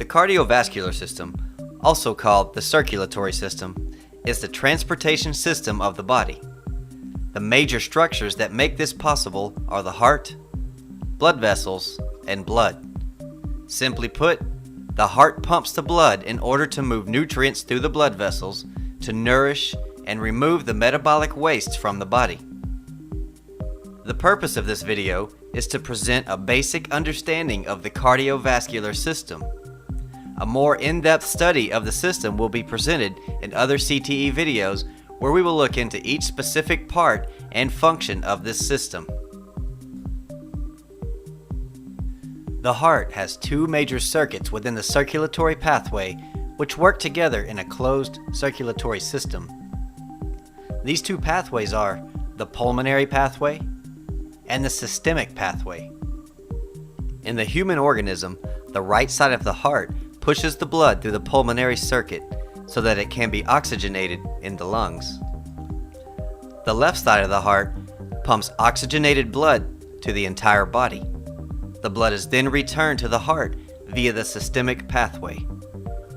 cardiovascular system, also called the circulatory system, is the transportation system of the body. The major structures that make this possible are the heart, blood vessels, and blood. Simply put, the heart pumps the blood in order to move nutrients through the blood vessels to nourish and remove the metabolic wastes from the body. The purpose of this video is to present a basic understanding of the cardiovascular system. A more in-depth study of the system will be presented in other CTE videos where we will look into each specific part and function of this system. The heart has two major circuits within the circulatory pathway which work together in a closed circulatory system. These two pathways are the pulmonary pathway and the systemic pathway. In the human organism, the right side of the heart pushes the blood through the pulmonary circuit so that it can be oxygenated in the lungs. The left side of the heart pumps oxygenated blood to the entire body. The blood is then returned to the heart via the systemic pathway,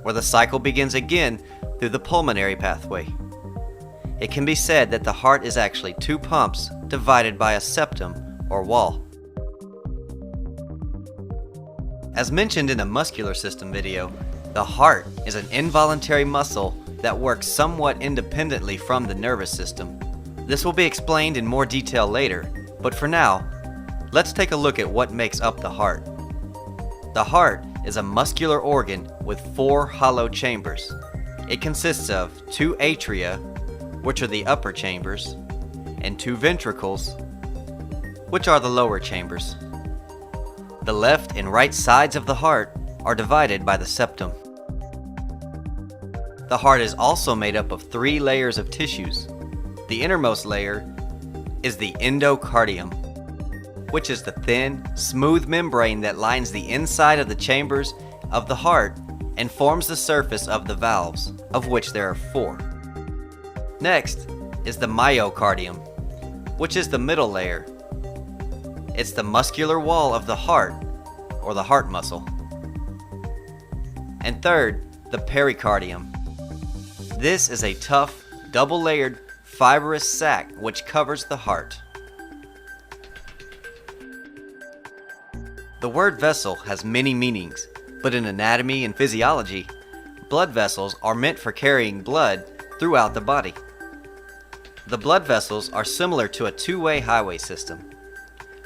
where the cycle begins again through the pulmonary pathway. It can be said that the heart is actually two pumps divided by a septum or wall. As mentioned in a muscular system video, the heart is an involuntary muscle that works somewhat independently from the nervous system. This will be explained in more detail later, but for now, let's take a look at what makes up the heart. The heart is a muscular organ with 4 hollow chambers. It consists of 2 atria, which are the upper chambers, and 2 ventricles, which are the lower chambers. The left and right sides of the heart are divided by the septum. The heart is also made up of 3 layers of tissues. The innermost layer is the endocardium, which is the thin, smooth membrane that lines the inside of the chambers of the heart and forms the surface of the valves, of which there are 4. Next is the myocardium, which is the middle layer. It's the muscular wall of the heart, or the heart muscle. And third, the pericardium. This is a tough, double-layered, fibrous sac which covers the heart. The word vessel has many meanings, but in anatomy and physiology, blood vessels are meant for carrying blood throughout the body. The blood vessels are similar to a two-way highway system.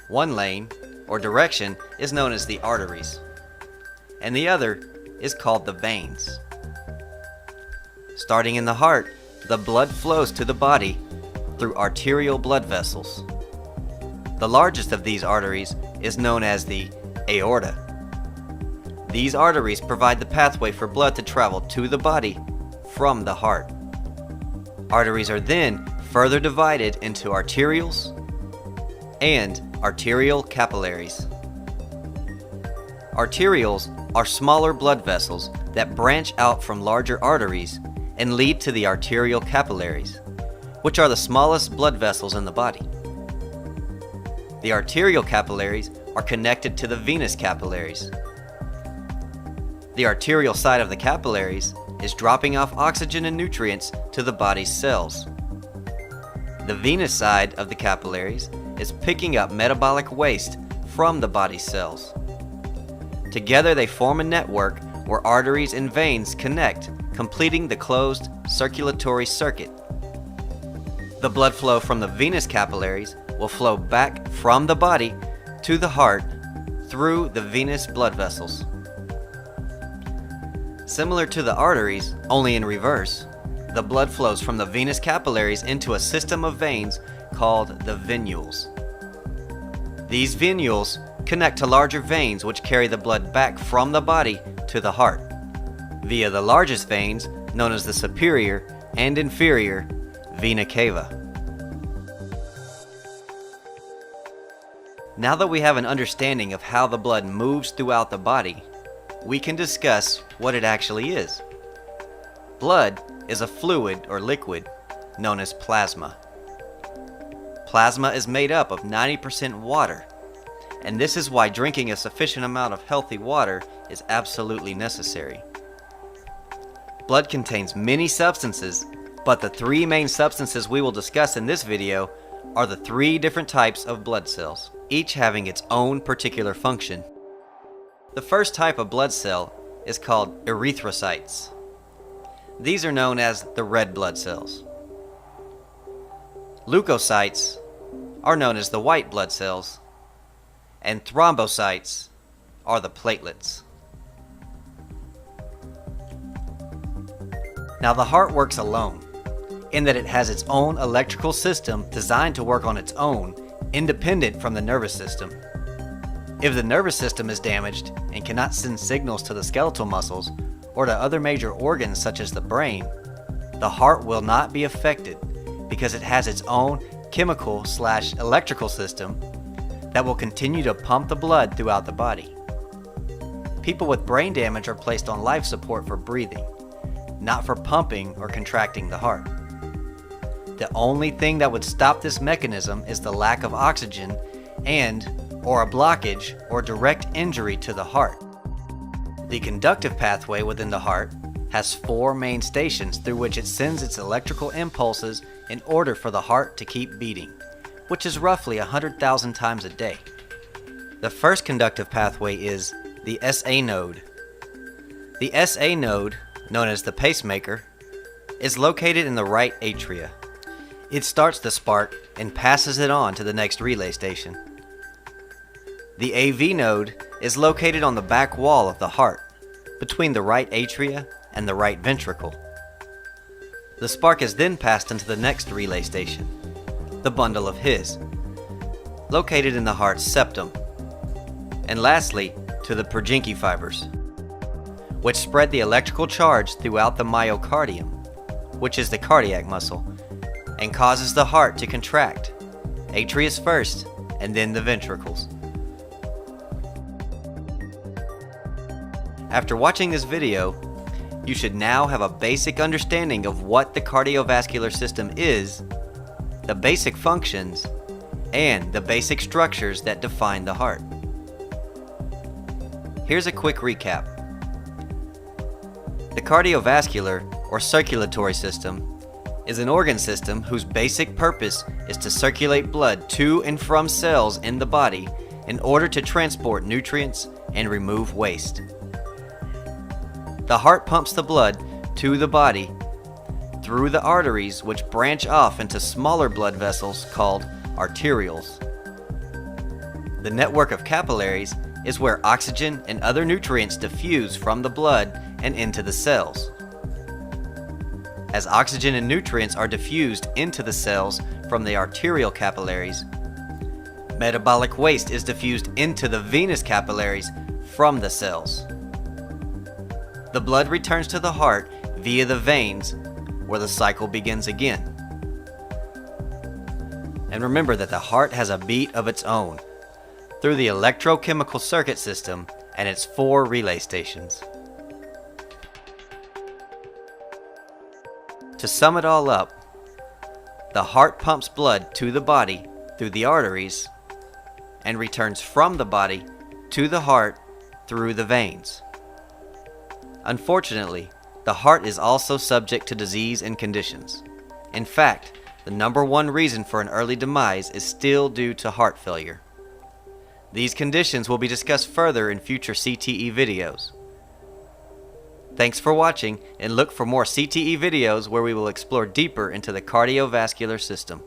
One lane, or direction, is known as the arteries, and the other is called the veins. Starting in the heart, the blood flows to the body through arterial blood vessels. The largest of these arteries is known as the aorta. These arteries provide the pathway for blood to travel to the body from the heart. Arteries are then further divided into arterioles and arterial capillaries. Arterioles are smaller blood vessels that branch out from larger arteries and lead to the arterial capillaries, which are the smallest blood vessels in the body. The arterial capillaries are connected to the venous capillaries. The arterial side of the capillaries is dropping off oxygen and nutrients to the body's cells. The venous side of the capillaries is picking up metabolic waste from the body's cells. Together they form a network where arteries and veins connect, completing the closed circulatory circuit. The blood flow from the venous capillaries will flow back from the body to the heart through the venous blood vessels. Similar to the arteries, only in reverse, the blood flows from the venous capillaries into a system of veins called the venules. These venules connect to larger veins which carry the blood back from the body to the heart via the largest veins known as the superior and inferior vena cava. Now that we have an understanding of how the blood moves throughout the body, we can discuss what it actually is. Blood is a fluid or liquid known as plasma. Plasma is made up of 90% water, and this is why drinking a sufficient amount of healthy water is absolutely necessary. Blood contains many substances, but the three main substances we will discuss in this video are the three different types of blood cells, each having its own particular function. The first type of blood cell is called erythrocytes. These are known as the red blood cells. Leukocytes are known as the white blood cells, and thrombocytes are the platelets. Now the heart works alone, in that it has its own electrical system designed to work on its own, independent from the nervous system. If the nervous system is damaged and cannot send signals to the skeletal muscles or to other major organs such as the brain, the heart will not be affected because it has its own chemical/electrical system that will continue to pump the blood throughout the body. People with brain damage are placed on life support for breathing, not for pumping or contracting the heart. The only thing that would stop this mechanism is the lack of oxygen or a blockage or direct injury to the heart. The conductive pathway within the heart has 4 main stations through which it sends its electrical impulses in order for the heart to keep beating, which is roughly 100,000 times a day. The first conductive pathway is the SA node. The SA node, known as the pacemaker, is located in the right atria. It starts the spark and passes it on to the next relay station. The AV node is located on the back wall of the heart, between the right atria and the right ventricle. The spark is then passed into the next relay station, the bundle of His, located in the heart's septum, and lastly to the Purkinje fibers, which spread the electrical charge throughout the myocardium, which is the cardiac muscle, and causes the heart to contract, atrius first and then the ventricles. After watching this video, you should now have a basic understanding of what the cardiovascular system is, the basic functions, and the basic structures that define the heart. Here's a quick recap. The cardiovascular or circulatory system is an organ system whose basic purpose is to circulate blood to and from cells in the body in order to transport nutrients and remove waste. The heart pumps the blood to the body through the arteries, which branch off into smaller blood vessels called arterioles. The network of capillaries is where oxygen and other nutrients diffuse from the blood and into the cells. As oxygen and nutrients are diffused into the cells from the arterial capillaries, metabolic waste is diffused into the venous capillaries from the cells. The blood returns to the heart via the veins, where the cycle begins again. And remember that the heart has a beat of its own through the electrochemical circuit system and its 4 relay stations. To sum it all up, the heart pumps blood to the body through the arteries and returns from the body to the heart through the veins. Unfortunately, the heart is also subject to disease and conditions. In fact, the number 1 reason for an early demise is still due to heart failure. These conditions will be discussed further in future CTE videos. Thanks for watching, and look for more CTE videos where we will explore deeper into the cardiovascular system.